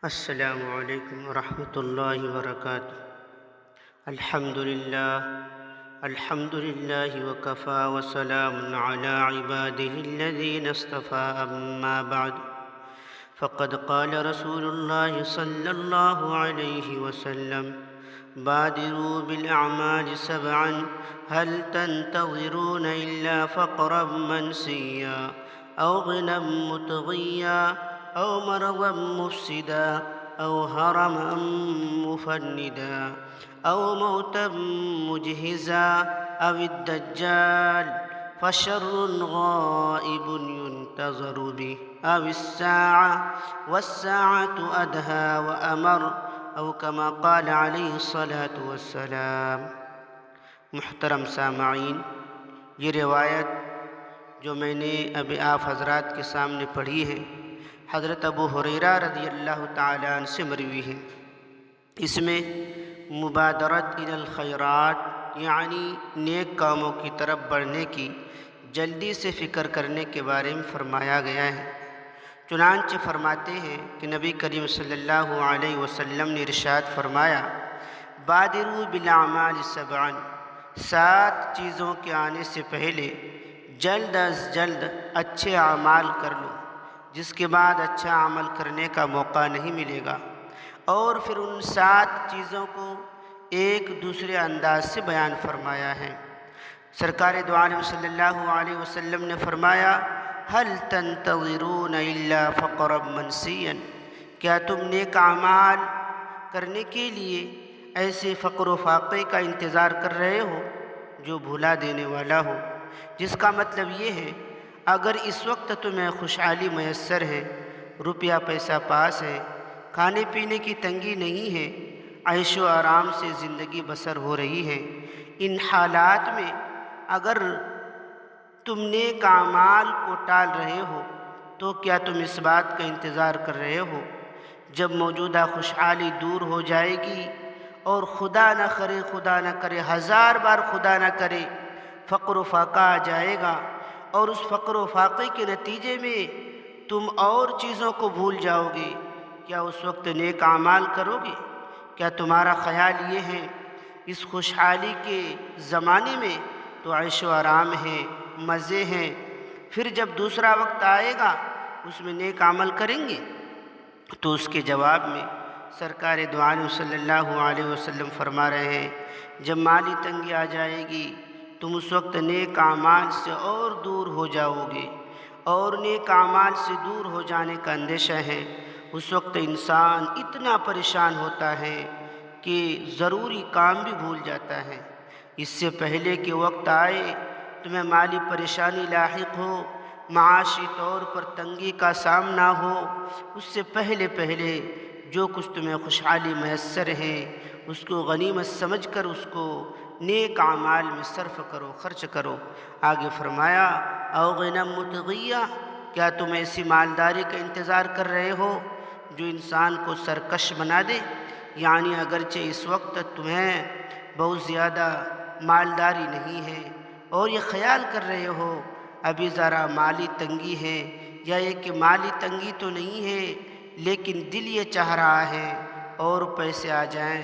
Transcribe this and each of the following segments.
السلام علیکم ورحمۃ اللہ وبرکاتہ۔ الحمد للہ وکفیٰ وسلام علی عبادہ الذین اصطفیٰ، اما بعد فقد قال رسول اللہ صلی اللہ علیہ وسلم: بادروا بالاعمال سبعا هل تنتظرون الا فقرا منسیا او غنى مطغیا او مرضا مفسدا او هرما مفندا او موتا مجهزا او الدجال فشر غائب ينتظر به او الساعة والساعة أدهى وأمر او كما قال علیہ الصلاۃ والسلام۔ محترم سامعین، یہ روایت جو میں نے ابھی آپ حضرات کے سامنے پڑھی ہے، حضرت ابو ہریرہ رضی اللہ تعالیٰ عنہ سے مروی ہے۔ اس میں مبادرت الی الخیرات یعنی نیک کاموں کی طرف بڑھنے کی جلدی سے فکر کرنے کے بارے میں فرمایا گیا ہے۔ چنانچہ فرماتے ہیں کہ نبی کریم صلی اللہ علیہ وسلم نے ارشاد فرمایا: بادروا بالاعمال سبعا، 7 چیزوں کے آنے سے پہلے جلد از جلد اچھے اعمال کر لو، جس کے بعد اچھا عمل کرنے کا موقع نہیں ملے گا۔ اور پھر ان 7 چیزوں کو ایک دوسرے انداز سے بیان فرمایا ہے۔ سرکار دو عالم صلی اللہ علیہ وسلم نے فرمایا: هل تنتظرون الا فقرا منسیا، کیا تم نیک اعمال کرنے کے لیے ایسے فقر و فاقے کا انتظار کر رہے ہو جو بھلا دینے والا ہو؟ جس کا مطلب یہ ہے، اگر اس وقت تمہیں خوشحالی میسر ہے، روپیہ پیسہ پاس ہے، کھانے پینے کی تنگی نہیں ہے، عیش و آرام سے زندگی بسر ہو رہی ہے، ان حالات میں اگر تم نیک اعمال کو ٹال رہے ہو تو کیا تم اس بات کا انتظار کر رہے ہو جب موجودہ خوشحالی دور ہو جائے گی اور خدا نہ کرے 1000 بار خدا نہ کرے فقر و فاقہ آ جائے گا، اور اس فقر و فاقے کے نتیجے میں تم اور چیزوں کو بھول جاؤ گے؟ کیا اس وقت نیک اعمال کرو گے؟ کیا تمہارا خیال یہ ہے اس خوشحالی کے زمانے میں تو عیش و آرام ہے، مزے ہیں، پھر جب دوسرا وقت آئے گا اس میں نیک عمل کریں گے؟ تو اس کے جواب میں سرکار دو عالم صلی اللہ علیہ وسلم فرما رہے ہیں: جب مالی تنگی آ جائے گی تم اس وقت نیک اعمال سے اور دور ہو جاؤ گے، اور نیک اعمال سے دور ہو جانے کا اندیشہ ہے۔ اس وقت انسان اتنا پریشان ہوتا ہے کہ ضروری کام بھی بھول جاتا ہے۔ اس سے پہلے کہ وقت آئے تمہیں مالی پریشانی لاحق ہو، معاشی طور پر تنگی کا سامنا ہو، اس سے پہلے جو کچھ تمہیں خوشحالی میسر ہے اس کو غنیمت سمجھ کر اس کو نیک اعمال میں صرف کرو، خرچ کرو۔ آگے فرمایا: او غنى مطغیا، کیا تم ایسی مالداری کا انتظار کر رہے ہو جو انسان کو سرکش بنا دے؟ یعنی اگرچہ اس وقت تمہیں بہت زیادہ مالداری نہیں ہے اور یہ خیال کر رہے ہو ابھی ذرا مالی تنگی ہے، یا یہ کہ مالی تنگی تو نہیں ہے لیکن دل یہ چاہ رہا ہے اور پیسے آ جائیں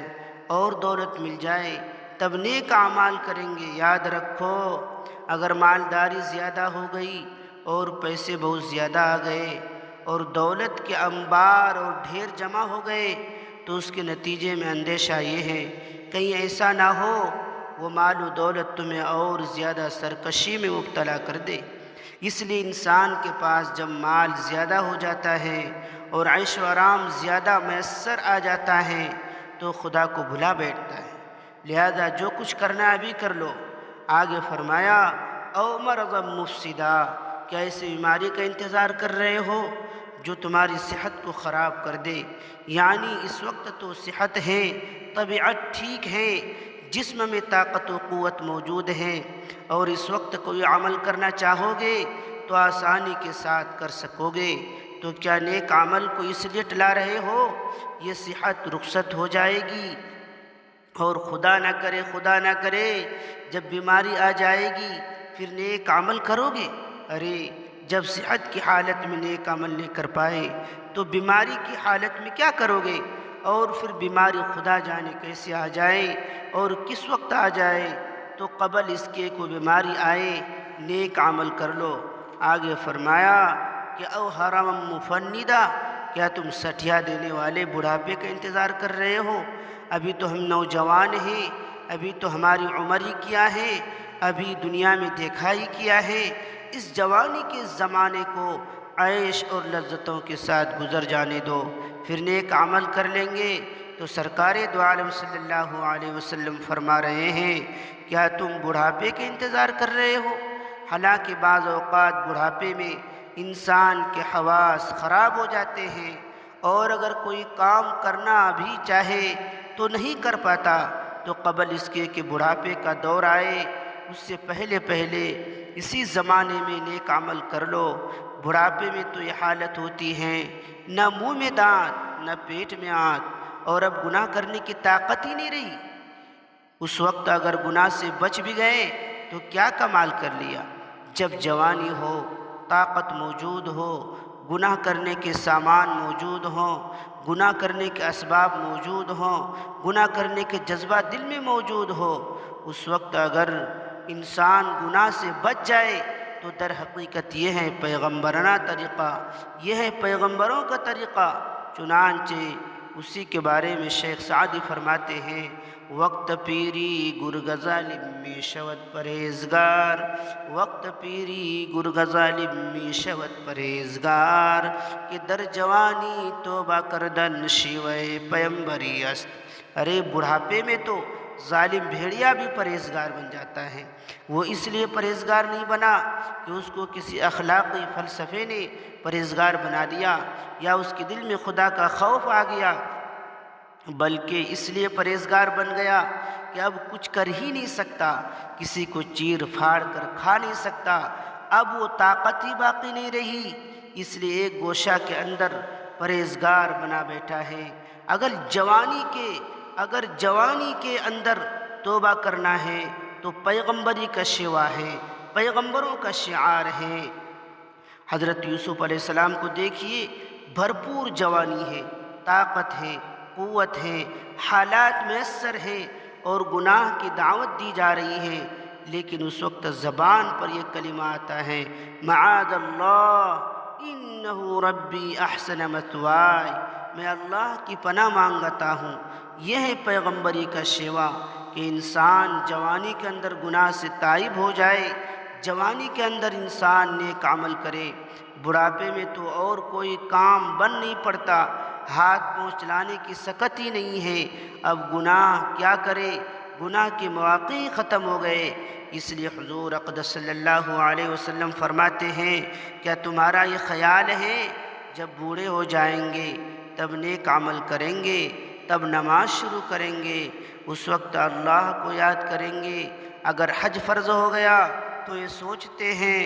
اور دولت مل جائے تب نیک اعمال کریں گے۔ یاد رکھو، اگر مالداری زیادہ ہو گئی اور پیسے بہت زیادہ آ گئے اور دولت کے انبار اور ڈھیر جمع ہو گئے تو اس کے نتیجے میں اندیشہ یہ ہے کہیں ایسا نہ ہو وہ مال و دولت تمہیں اور زیادہ سرکشی میں مبتلا کر دے۔ اس لیے انسان کے پاس جب مال زیادہ ہو جاتا ہے اور عیش و آرام زیادہ میسر آ جاتا ہے تو خدا کو بھلا بیٹھتا ہے، لہذا جو کچھ کرنا ابھی کر لو۔ آگے فرمایا: او مرضا مفسدا، کیا ایسی بیماری کا انتظار کر رہے ہو جو تمہاری صحت کو خراب کر دے؟ یعنی اس وقت تو صحت ہے، طبیعت ٹھیک ہے، جسم میں طاقت و قوت موجود ہے، اور اس وقت کوئی عمل کرنا چاہو گے تو آسانی کے ساتھ کر سکو گے، تو کیا نیک عمل کو اس لیے ٹلا رہے ہو یہ صحت رخصت ہو جائے گی اور خدا نہ کرے جب بیماری آ جائے گی پھر نیک عمل کرو گے؟ ارے جب صحت کی حالت میں نیک عمل نہیں کر پائے تو بیماری کی حالت میں کیا کرو گے؟ اور پھر بیماری خدا جانے کیسے آ جائے اور کس وقت آ جائے، تو قبل اس کے کوئی بیماری آئے نیک عمل کر لو۔ آگے فرمایا کہ او حرم مفندا، کیا تم سٹھیا دینے والے بڑھاپے کا انتظار کر رہے ہو؟ ابھی تو ہم نوجوان ہیں، ابھی تو ہماری عمر ہی کیا ہے، ابھی دنیا میں دیکھا ہی کیا ہے۔ اس جوانی کے زمانے کو عیش اور لذتوں کے ساتھ گزر جانے دو، پھر نیک عمل کر لیں گے۔ تو سرکار دو عالم صلی اللہ علیہ وسلم فرما رہے ہیں، کیا تم بڑھاپے کے انتظار کر رہے ہو؟ حالانکہ بعض اوقات بڑھاپے میں انسان کے حواس خراب ہو جاتے ہیں، اور اگر کوئی کام کرنا بھی چاہے تو نہیں کر پاتا۔ تو قبل اس کے کہ بڑھاپے کا دور آئے، اس سے پہلے اسی زمانے میں نیک عمل کر لو۔ بڑھاپے میں تو یہ حالت ہوتی ہے، نہ منہ میں دانت نہ پیٹ میں آنت، اور اب گناہ کرنے کی طاقت ہی نہیں رہی۔ اس وقت اگر گناہ سے بچ بھی گئے تو کیا کمال کر لیا؟ جب جوانی ہو، طاقت موجود ہو، گناہ کرنے کے سامان موجود ہوں، گناہ کرنے کے اسباب موجود ہوں، گناہ کرنے کے جذبہ دل میں موجود ہو، اس وقت اگر انسان گناہ سے بچ جائے تو در حقیقت یہ ہے پیغمبرانہ طریقہ، یہ ہے پیغمبروں کا طریقہ۔ چنانچہ اسی کے بارے میں شیخ سعدی فرماتے ہیں، وقت پیری گرگ ظالم می شود پرہیزگار، وقت پیری گرگ ظالم می شود پرہیزگار، کہ در جوانی توبہ کردن شیوہ پیمبری است۔ ارے بڑھاپے میں تو ظالم بھیڑیا بھی پرہیزگار بن جاتا ہے۔ وہ اس لیے پرہیزگار نہیں بنا کہ اس کو کسی اخلاقی فلسفے نے پرہیزگار بنا دیا یا اس کے دل میں خدا کا خوف آ گیا، بلکہ اس لیے پرہیزگار بن گیا کہ اب کچھ کر ہی نہیں سکتا، کسی کو چیر پھاڑ کر کھا نہیں سکتا، اب وہ طاقت ہی باقی نہیں رہی، اس لیے ایک گوشہ کے اندر پرہیزگار بنا بیٹھا ہے۔ اگر جوانی کے اندر توبہ کرنا ہے تو پیغمبری کا شیوا ہے، پیغمبروں کا شعار ہے۔ حضرت یوسف علیہ السلام کو دیکھیے، بھرپور جوانی ہے، طاقت ہے، قوت ہے، حالات میسر ہیں، اور گناہ کی دعوت دی جا رہی ہے، لیکن اس وقت زبان پر یہ کلمہ آتا ہے، معاذ اللہ انہ ربی احسن مثوائی، میں اللہ کی پناہ مانگتا ہوں۔ یہ ہے پیغمبری کا شیوا کہ انسان جوانی کے اندر گناہ سے تائب ہو جائے، جوانی کے اندر انسان نیک عمل کرے۔ بڑھاپے میں تو اور کوئی کام بن نہیں پڑتا، ہاتھ پاؤں چلانے کی سکت ہی نہیں ہے، اب گناہ کیا کرے، گناہ کے مواقع ہی ختم ہو گئے۔ اس لیے حضور اقدس صلی اللہ علیہ وسلم فرماتے ہیں، کیا تمہارا یہ خیال ہے جب بوڑھے ہو جائیں گے تب نیک عمل کریں گے، تب نماز شروع کریں گے، اس وقت اللہ کو یاد کریں گے؟ اگر حج فرض ہو گیا تو یہ سوچتے ہیں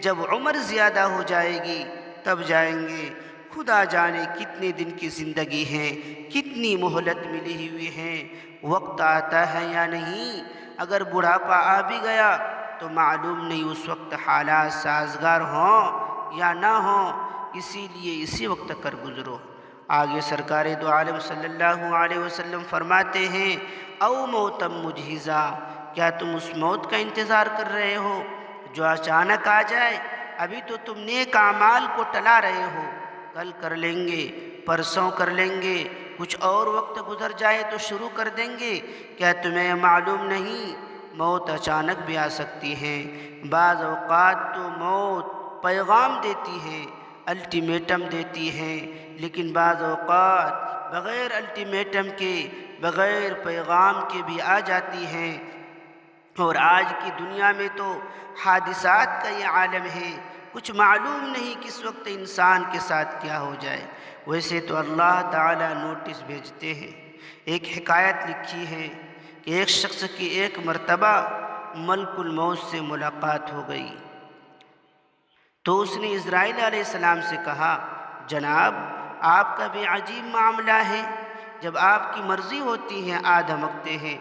جب عمر زیادہ ہو جائے گی تب جائیں گے۔ خدا جانے کتنے دن کی زندگی ہے، کتنی مہلت ملی ہوئی ہے، وقت آتا ہے یا نہیں۔ اگر بڑھاپا آ بھی گیا تو معلوم نہیں اس وقت حالات سازگار ہوں یا نہ ہوں، اسی لیے اسی وقت کر گزرو۔ آگے سرکار دو عالم صلی اللہ علیہ وسلم فرماتے ہیں، او موتم مجہزہ، کیا تم اس موت کا انتظار کر رہے ہو جو اچانک آ جائے؟ ابھی تو تم نیک اعمال کو ٹلا رہے ہو، کل کر لیں گے، پرسوں کر لیں گے، کچھ اور وقت گزر جائے تو شروع کر دیں گے۔ کیا تمہیں معلوم نہیں موت اچانک بھی آ سکتی ہے؟ بعض اوقات تو موت پیغام دیتی ہے، الٹیمیٹم دیتی ہے، لیکن بعض اوقات بغیر الٹیمیٹم کے، بغیر پیغام کے بھی آ جاتی ہیں۔ اور آج کی دنیا میں تو حادثات کا یہ عالم ہے، کچھ معلوم نہیں کس وقت انسان کے ساتھ کیا ہو جائے۔ ویسے تو اللہ تعالیٰ نوٹس بھیجتے ہیں۔ ایک حکایت لکھی ہے کہ ایک شخص کی ایک مرتبہ ملک الموت سے ملاقات ہو گئی، تو اس نے اسرائیل علیہ السلام سے کہا، جناب آپ کا بھی عجیب معاملہ ہے، جب آپ کی مرضی ہوتی ہے آ دھمکتے ہیں۔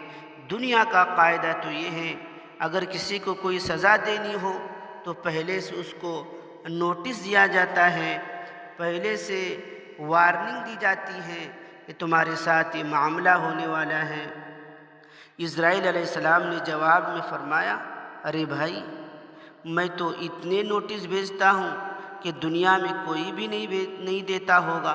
دنیا کا قاعدہ تو یہ ہے، اگر کسی کو کوئی سزا دینی ہو تو پہلے سے اس کو نوٹس دیا جاتا ہے، پہلے سے وارننگ دی جاتی ہے کہ تمہارے ساتھ یہ معاملہ ہونے والا ہے۔ اسرائیل علیہ السلام نے جواب میں فرمایا، ارے بھائی، میں تو اتنے نوٹس بھیجتا ہوں کہ دنیا میں کوئی بھی نہیں دیتا ہوگا،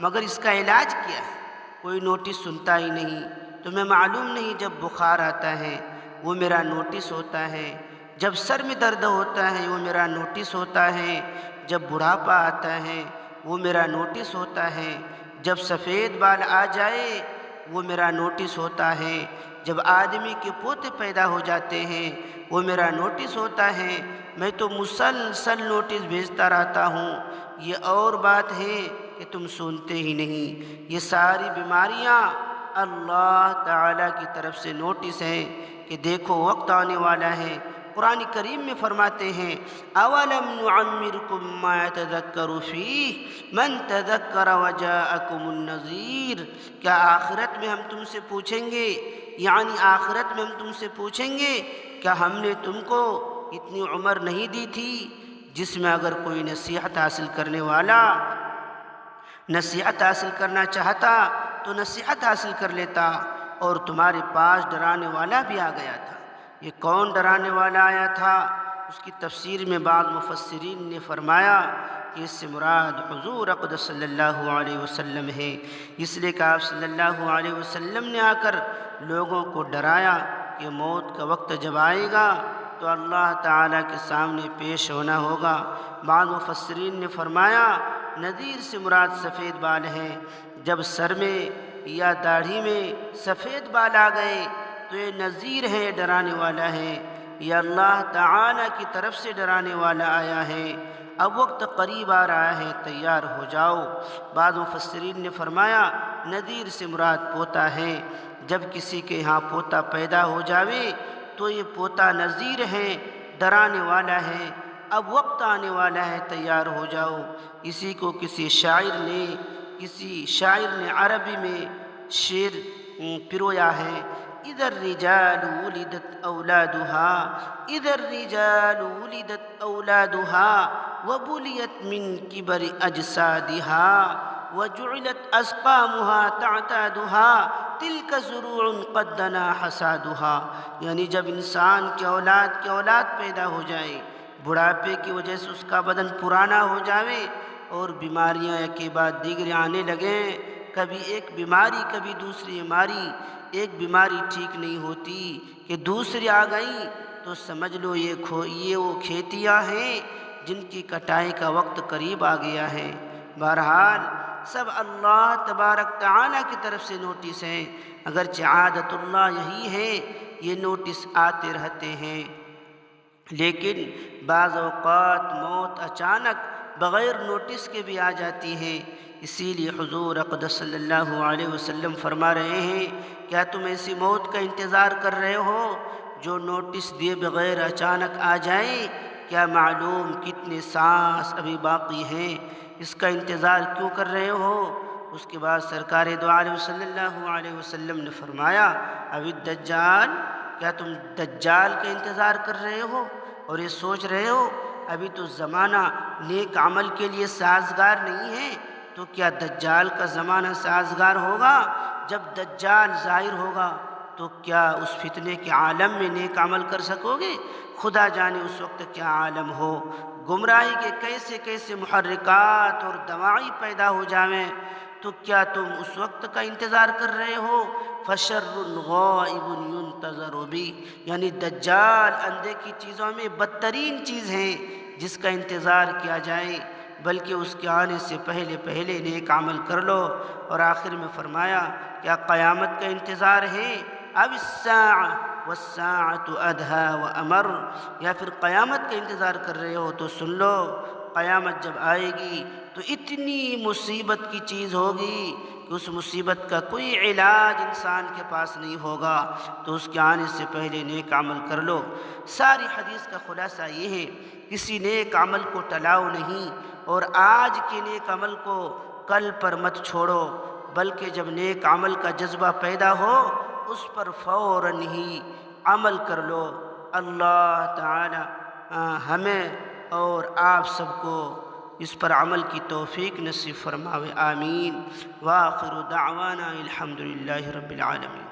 مگر اس کا علاج کیا ہے؟ کوئی نوٹس سنتا ہی نہیں۔ تمہیں معلوم نہیں جب بخار آتا ہے وہ میرا نوٹس ہوتا ہے، جب سر میں درد ہوتا ہے وہ میرا نوٹس ہوتا ہے، جب بڑھاپا آتا ہے وہ میرا نوٹس ہوتا ہے، جب سفید بال آ جائے وہ میرا نوٹس ہوتا ہے، جب آدمی کے پوتے پیدا ہو جاتے ہیں وہ میرا نوٹس ہوتا ہے۔ میں تو مسلسل نوٹس بھیجتا رہتا ہوں۔ یہ اور بات ہے کہ تم سنتے ہی نہیں۔ یہ ساری بیماریاں اللہ تعالیٰ کی طرف سے نوٹس ہیں کہ دیکھو وقت آنے والا ہے۔ قرآن کریم میں فرماتے ہیں، اولم نعمرکم ما یتذکر فیہ من تذکر وجاءکم النذیر۔ کیا آخرت میں ہم تم سے پوچھیں گے، یعنی آخرت میں ہم تم سے پوچھیں گے کیا ہم نے تم کو اتنی عمر نہیں دی تھی جس میں اگر کوئی نصیحت حاصل کرنے والا نصیحت حاصل کرنا چاہتا تو نصیحت حاصل کر لیتا، اور تمہارے پاس ڈرانے والا بھی آ گیا تھا۔ یہ کون ڈرانے والا آیا تھا؟ اس کی تفسیر میں بعض مفسرین نے فرمایا کہ اس سے مراد حضور اقدس صلی اللہ علیہ وسلم ہے، اس لیے کہ آپ صلی اللہ علیہ وسلم نے آ کر لوگوں کو ڈرایا کہ موت کا وقت جب آئے گا تو اللہ تعالیٰ کے سامنے پیش ہونا ہوگا۔ بعض مفسرین نے فرمایا نذیر سے مراد سفید بال ہے۔ جب سر میں یا داڑھی میں سفید بال آ گئے تو یہ نذیر ہے، ڈرانے والا ہے، یہ اللہ تعالیٰ کی طرف سے ڈرانے والا آیا ہے۔ اب وقت قریب آ رہا ہے، تیار ہو جاؤ۔ بعض مفسرین نے فرمایا نذیر سے مراد پوتا ہے۔ جب کسی کے ہاں پوتا پیدا ہو جاوے تو یہ پوتا نذیر ہے، ڈرانے والا ہے۔ اب وقت آنے والا ہے، تیار ہو جاؤ۔ اسی کو کسی شاعر نے عربی میں شعر پرویا ہے، اذا الرجال ولدت اولادها اذا الرجال ولدت اولادها وبليت من كبر اجسادها وجعلت اسقامها تعتادها تلك زروع قد دنا حصادها۔ یعنی جب انسان کی اولاد پیدا ہو جائے، بڑھاپے کی وجہ سے اس کا بدن پرانا ہو جاوے اور بیماریاں ایک کے بعد دیگر آنے لگیں، کبھی ایک بیماری کبھی دوسری بیماری، ایک بیماری ٹھیک نہیں ہوتی کہ دوسری آ گئی تو سمجھ لو یہ وہ کھیتیاں ہیں جن کی کٹائی کا وقت قریب آ گیا ہے۔ بہرحال سب اللہ تبارک تعالیٰ کی طرف سے نوٹس ہیں، اگرچہ عادت اللہ یہی ہے یہ نوٹس آتے رہتے ہیں، لیکن بعض اوقات موت اچانک بغیر نوٹس کے بھی آ جاتی ہے۔ اسی لیے حضور اقدس صلی اللہ علیہ وسلم فرما رہے ہیں، کیا تم ایسی موت کا انتظار کر رہے ہو جو نوٹس دیے بغیر اچانک آ جائے؟ کیا معلوم کتنے سانس ابھی باقی ہیں؟ اس کا انتظار کیوں کر رہے ہو؟ اس کے بعد سرکار دو عالم صلی اللہ علیہ وسلم نے فرمایا، ابھی الدجال، کیا تم دجال کا انتظار کر رہے ہو اور یہ سوچ رہے ہو ابھی تو زمانہ نیک عمل کے لیے سازگار نہیں ہے، تو کیا دجال کا زمانہ سازگار ہوگا؟ جب دجال ظاہر ہوگا تو کیا اس فتنے کے عالم میں نیک عمل کر سکو گے؟ خدا جانے اس وقت کیا عالم ہو، گمراہی کے کیسے کیسے محرکات اور دواعی پیدا ہو جاویں، تو کیا تم اس وقت کا انتظار کر رہے ہو؟ فشر غائب ينتظر بھی، یعنی دجال اندھے کی چیزوں میں بدترین چیز ہے جس کا انتظار کیا جائے، بلکہ اس کے آنے سے پہلے نیک عمل کر لو۔ اور آخر میں فرمایا، کیا قیامت کا انتظار ہے؟ اب الساعة والساعة ادہا وامر، یا پھر قیامت کا انتظار کر رہے ہو تو سن لو، قیامت جب آئے گی تو اتنی مصیبت کی چیز ہوگی کہ اس مصیبت کا کوئی علاج انسان کے پاس نہیں ہوگا، تو اس کے آنے سے پہلے نیک عمل کر لو۔ ساری حدیث کا خلاصہ یہ ہے، کسی نیک عمل کو ٹلاؤ نہیں، اور آج کے نیک عمل کو کل پر مت چھوڑو، بلکہ جب نیک عمل کا جذبہ پیدا ہو اس پر فوراً ہی عمل کر لو۔ اللہ تعالی ہمیں اور آپ سب کو اس پر عمل کی توفیق نصیب فرماوے، آمین۔ وآخر دعوانا الحمدللہ رب العالمین۔